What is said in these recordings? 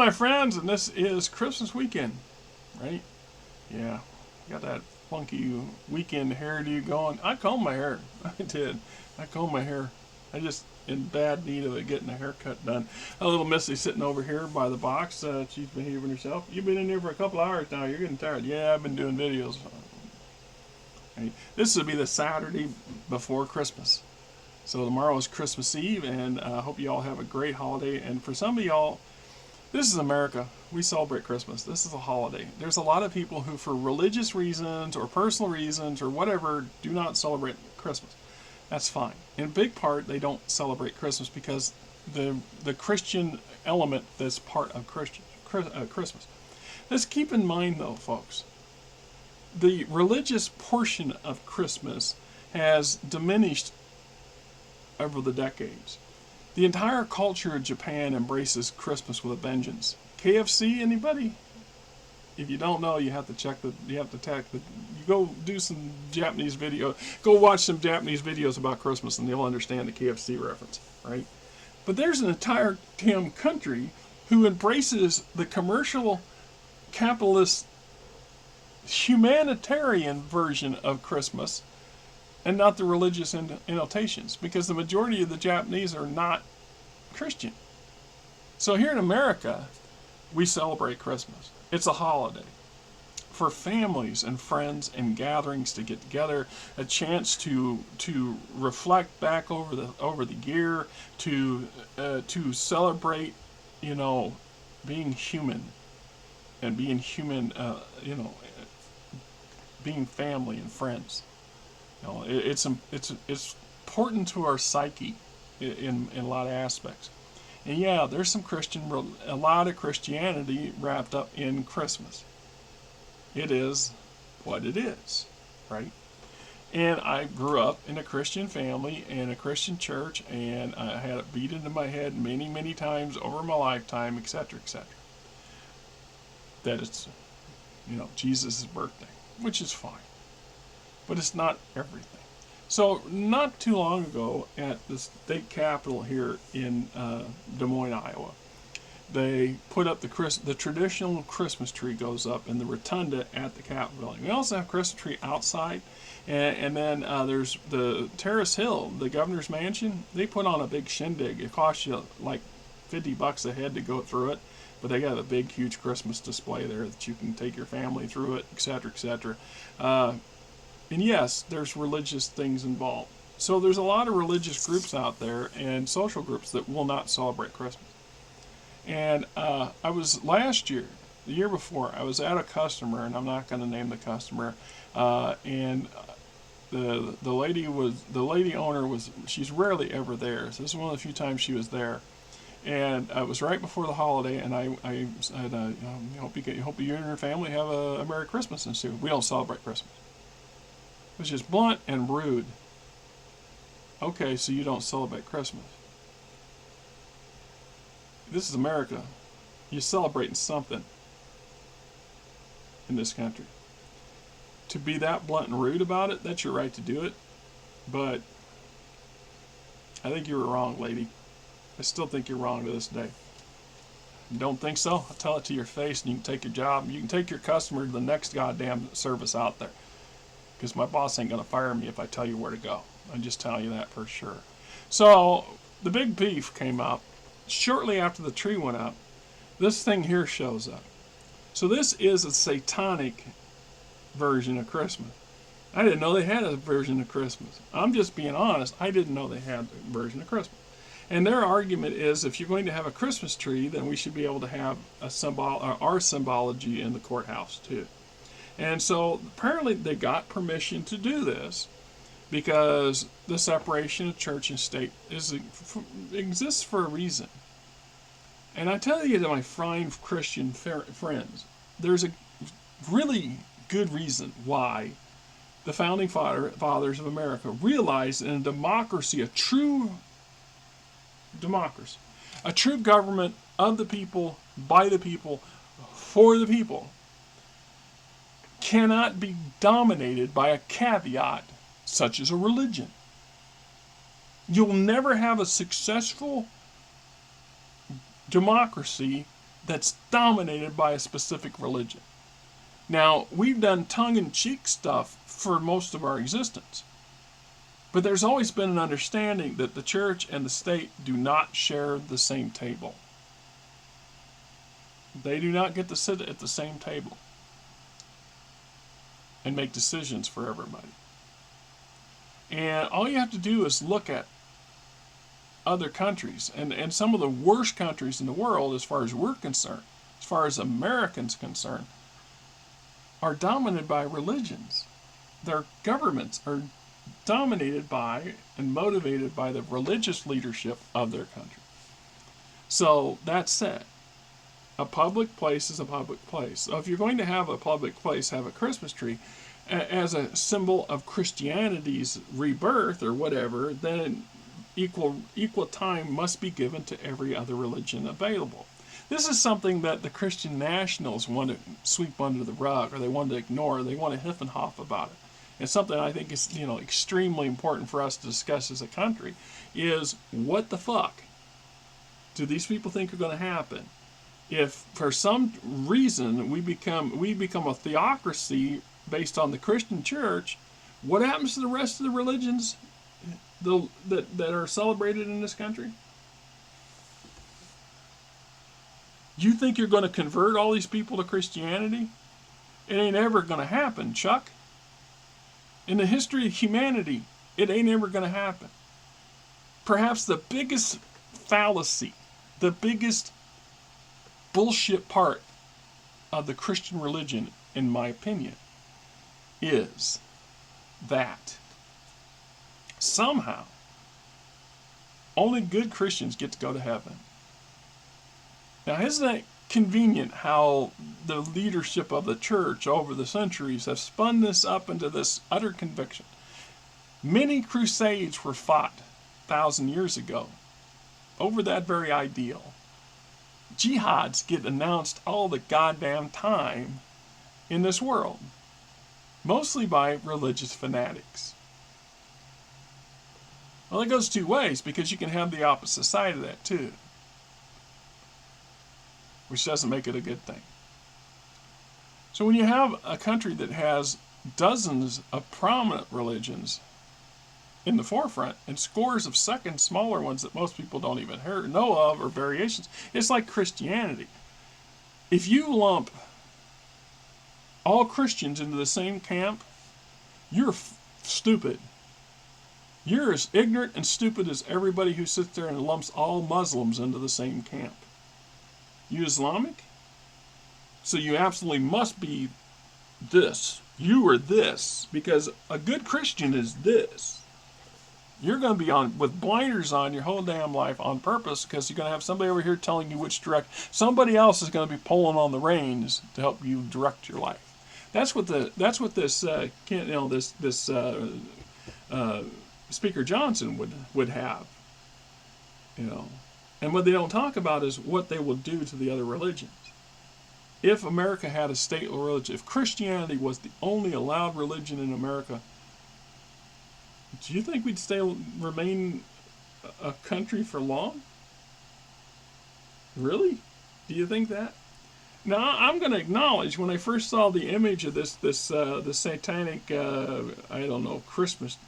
my friends, and this is Christmas weekend, right? Yeah, got that funky weekend hairdo going. I combed my hair. I did. I combed my hair. I just in bad need of it getting a haircut done. A little Missy sitting over here by the box. She's behaving herself. You've been in here for a couple hours now. You're getting tired. Yeah, I've been doing videos. Right. This will be the Saturday before Christmas. So tomorrow is Christmas Eve, and I hope you all have a great holiday. And for some of y'all, this is America. We celebrate Christmas. This is a holiday. There's a lot of people who, for religious reasons or personal reasons or whatever, do not celebrate Christmas. That's fine. In big part, they don't celebrate Christmas because the Christian element that's part of Christmas. Let's keep in mind, though, folks, the religious portion of Christmas has diminished over the decades. The entire culture of Japan embraces Christmas with a vengeance. KFC, anybody? If you don't know, you have to check the. You have to check the. You go do some Japanese video. Go watch some Japanese videos about Christmas, and you'll understand the KFC reference, right? But there's an entire damn country who embraces the commercial, capitalist, humanitarian version of Christmas, and not the religious annotations, because the majority of the Japanese are not Christian. So here in America, we celebrate Christmas. It's a holiday for families and friends and gatherings to get together, a chance to reflect back over the year, to celebrate, being human, and being human, being family and friends. It's important to our psyche in a lot of aspects. And yeah, there's a lot of Christianity wrapped up in Christmas. It is what it is, right? And I grew up in a Christian family and a Christian church, and I had it beat into my head many, many times over my lifetime, etc., etc. That it's, Jesus' birthday, which is fine. But it's not everything. So not too long ago at the state capitol here in Des Moines, Iowa, they put up the traditional Christmas tree goes up in the rotunda at the Capitol building. We also have Christmas tree outside, and then there's the Terrace Hill, the governor's mansion. They put on a big shindig. It costs you like $50 a head to go through it, but they got a big, huge Christmas display there that you can take your family through it, etc., etc. And yes, there's religious things involved. So there's a lot of religious groups out there and social groups that will not celebrate Christmas. And I was last year, the year before, I was at a customer, and I'm not going to name the customer, and the lady owner was, she's rarely ever there. So this is one of the few times she was there. And it was right before the holiday, and I said, hope you and your family have a Merry Christmas. And so we don't celebrate Christmas. It was just blunt and rude. Okay, so you don't celebrate Christmas. This is America. You're celebrating something in this country. To be that blunt and rude about it, that's your right to do it. But I think you were wrong, lady. I still think you're wrong to this day. You don't think so? I'll tell it to your face, and you can take your job. You can take your customer to the next goddamn service out there. Because my boss ain't going to fire me if I tell you where to go. I'm just telling you that for sure. So the big beef came up. Shortly after the tree went up, this thing here shows up. So this is a satanic version of Christmas. I didn't know they had a version of Christmas. I'm just being honest. I didn't know they had a version of Christmas. And their argument is, if you're going to have a Christmas tree, then we should be able to have our symbology in the courthouse too. And so apparently they got permission to do this because the separation of church and state exists for a reason. And I tell you, to my fine Christian friends, there's a really good reason why the founding fathers of America realized in a democracy, a true democracy, a true government of the people, by the people, for the people, cannot be dominated by a caveat such as a religion. You'll never have a successful democracy that's dominated by a specific religion. Now, we've done tongue-in-cheek stuff for most of our existence, but there's always been an understanding that the church and the state do not share the same table. They do not get to sit at the same table and make decisions for everybody. And all you have to do is look at other countries, and some of the worst countries in the world, as far as we're concerned, as far as Americans concerned, are dominated by religions. Their governments are dominated by and motivated by the religious leadership of their country. So that said, a public place is a public place. So if you're going to have a public place have a Christmas tree as a symbol of Christianity's rebirth or whatever, then equal time must be given to every other religion available. This is something that the Christian nationals want to sweep under the rug, or they want to ignore, or they want to huff and huff about it. It's something I think is extremely important for us to discuss as a country. Is what the fuck do these people think are going to happen if, for some reason, we become a theocracy based on the Christian Church? What happens to the rest of the religions that are celebrated in this country? You think you're going to convert all these people to Christianity? It ain't ever going to happen, Chuck. In the history of humanity, it ain't ever going to happen. Perhaps the biggest fallacy, the biggest bullshit part of the Christian religion, in my opinion, is that somehow only good Christians get to go to heaven. Now, isn't that convenient how the leadership of the church over the centuries have spun this up into this utter conviction? Many crusades were fought 1,000 years ago over that very ideal. Jihads get announced all the goddamn time in this world, mostly by religious fanatics. Well, it goes two ways, because you can have the opposite side of that too, which doesn't make it a good thing. So when you have a country that has dozens of prominent religions in the forefront and scores of second smaller ones that most people don't even know of, or variations, it's like Christianity. If you lump all Christians into the same camp, you're stupid. You're as ignorant and stupid as everybody who sits there and lumps all Muslims into the same camp. You Islamic? So you absolutely must be this. You are this, because a good Christian is this. You're going to be on with blinders on your whole damn life on purpose, because you're going to have somebody over here telling you which direction. Somebody else is going to be pulling on the reins to help you direct your life. That's what this Speaker Johnson would have, And what they don't talk about is what they will do to the other religions. If America had a state religion, if Christianity was the only allowed religion in America, do you think we'd remain a country for long? Really? Do you think that? Now, I'm going to acknowledge, when I first saw the image of this satanic, Christmas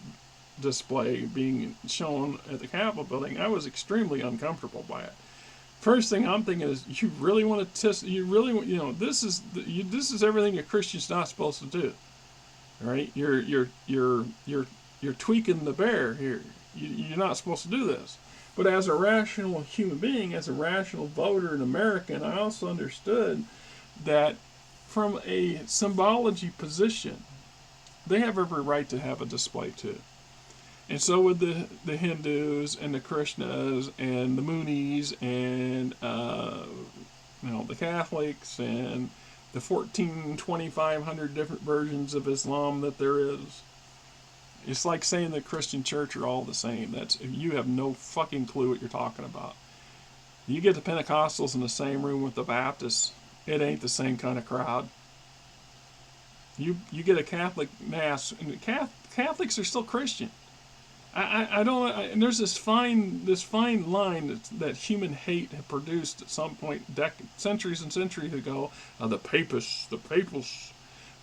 display being shown at the Capitol building, I was extremely uncomfortable by it. First thing I'm thinking is, you really want to test? You really, this is everything a Christian's not supposed to do, right? You're tweaking the bear here. You're not supposed to do this. But as a rational human being, as a rational voter and American, I also understood that from a symbology position, they have every right to have a display too. And so would the Hindus and the Krishnas and the Moonies and the Catholics and the 2,500 different versions of Islam that there is. It's like saying the Christian church are all the same. You have no fucking clue what you're talking about. You get the Pentecostals in the same room with the Baptists, it ain't the same kind of crowd. You get a Catholic mass, and Catholics are still Christian. I don't. And there's this fine line that human hate had produced at some point, centuries and centuries ago. The papists.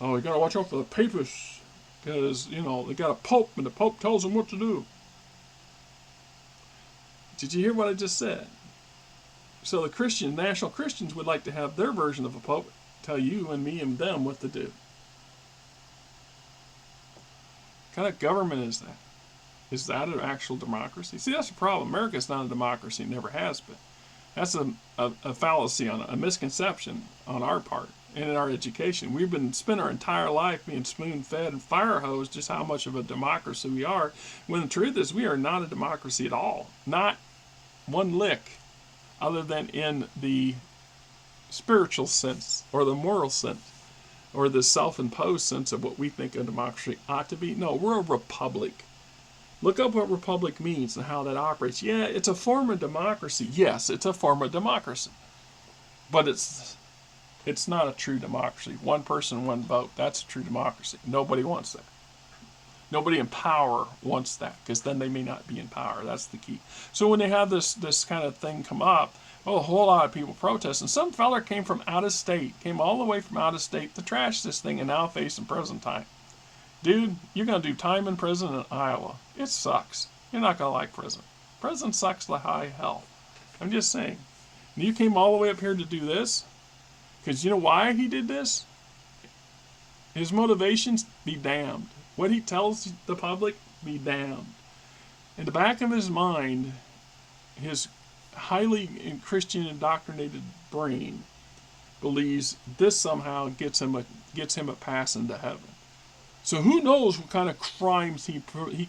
Oh, you gotta watch out for the papists, because they got a pope, and the pope tells them what to do. Did you hear what I just said? So the national Christians would like to have their version of a pope tell you and me and them what to do. What kind of government is that? Is that an actual democracy? See, that's the problem. America's not a democracy, never has been. That's a fallacy, a misconception on our part and in our education. We've been spent our entire life being spoon-fed and fire hosed just how much of a democracy we are, when the truth is we are not a democracy at all. Not one lick, other than in the spiritual sense or the moral sense or the self-imposed sense of what we think a democracy ought to be. No, we're a republic. Look up what republic means and how that operates. Yeah, it's a form of democracy. Yes, it's a form of democracy. But it's not a true democracy. One person, one vote. That's a true democracy. Nobody wants that. Nobody in power wants that, because then they may not be in power. That's the key. So when they have this kind of thing come up, a whole lot of people protest. And some feller came from out of state, came all the way from out of state to trash this thing, and now facing prison time. Dude, you're going to do time in prison in Iowa. It sucks. You're not going to like prison. Prison sucks like high hell. I'm just saying. And you came all the way up here to do this? Because you know why he did this? His motivations, be damned. What he tells the public, be damned. In the back of his mind, his highly Christian indoctrinated brain believes this somehow gets him a pass into heaven. So who knows what kind of crimes he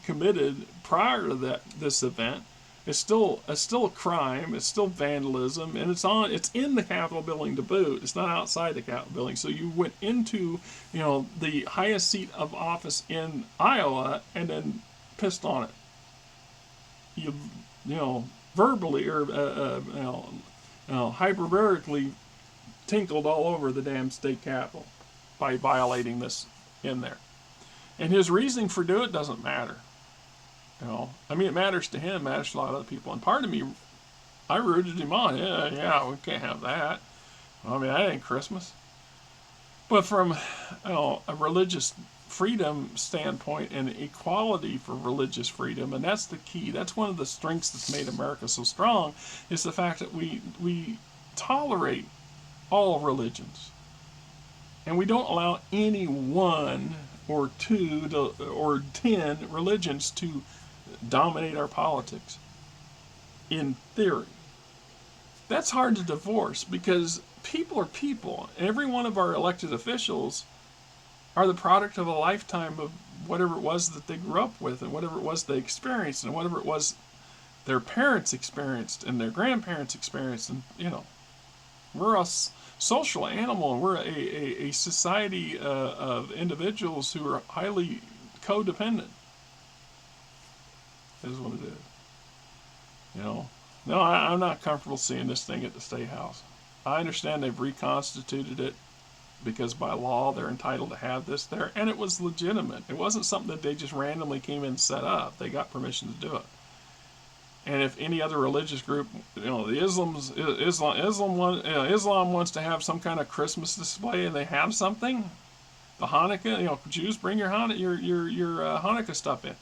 committed prior to this event? It's still a crime. It's still vandalism, and it's in the Capitol building to boot. It's not outside the Capitol building. So you went into the highest seat of office in Iowa and then pissed on it. You verbally or hyperbolically tinkled all over the damn state capitol by violating this in there. And his reasoning for doing it doesn't matter. It matters to him, matters to a lot of other people. And part of me, I rooted him on. Yeah, we can't have that. That ain't Christmas. But from a religious freedom standpoint and equality for religious freedom, and that's the key. That's one of the strengths that's made America so strong, is the fact that we tolerate all religions. And we don't allow any one or two or 10 religions to dominate our politics. In theory. That's hard to divorce, because people are people. Every one of our elected officials are the product of a lifetime of whatever it was that they grew up with, and whatever it was they experienced, and whatever it was their parents experienced and their grandparents experienced. And we're a social animal, and we're a society of individuals who are highly codependent. That is what it is. No, I'm not comfortable seeing this thing at the State House. I understand they've reconstituted it because by law they're entitled to have this there, and it was legitimate. It wasn't something that they just randomly came in and set up. They got permission to do it. And if any other religious group, Islam wants to have some kind of Christmas display, and they have something, the Hanukkah, Jews, bring your Hanukkah stuff in.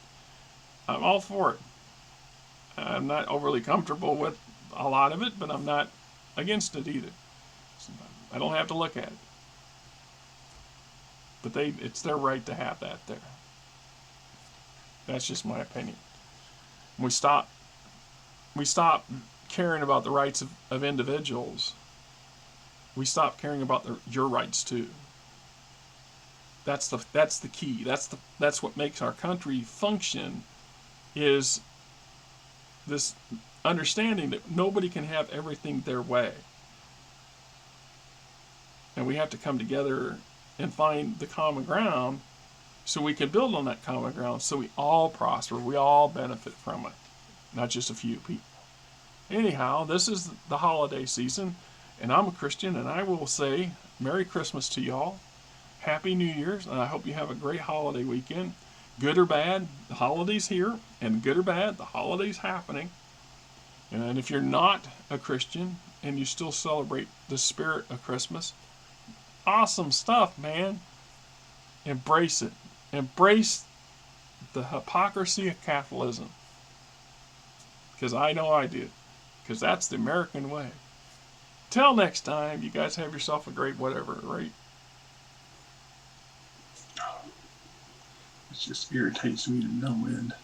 I'm all for it. I'm not overly comfortable with a lot of it, but I'm not against it either. I don't have to look at it. But it's their right to have that there. That's just my opinion. We stop caring about the rights of individuals. We stop caring about your rights too. That's the key. That's what makes our country function, is this understanding that nobody can have everything their way. And we have to come together and find the common ground so we can build on that common ground, so we all prosper, we all benefit from it, not just a few people. Anyhow, this is the holiday season, and I'm a Christian, and I will say Merry Christmas to y'all. Happy New Year's, and I hope you have a great holiday weekend. Good or bad, the holiday's here, and good or bad, the holiday's happening. And if you're not a Christian and you still celebrate the spirit of Christmas, awesome stuff, man. Embrace it. Embrace the hypocrisy of capitalism. Because I know I did. Because that's the American way. Till next time, you guys have yourself a great whatever, right? It just irritates me to no end.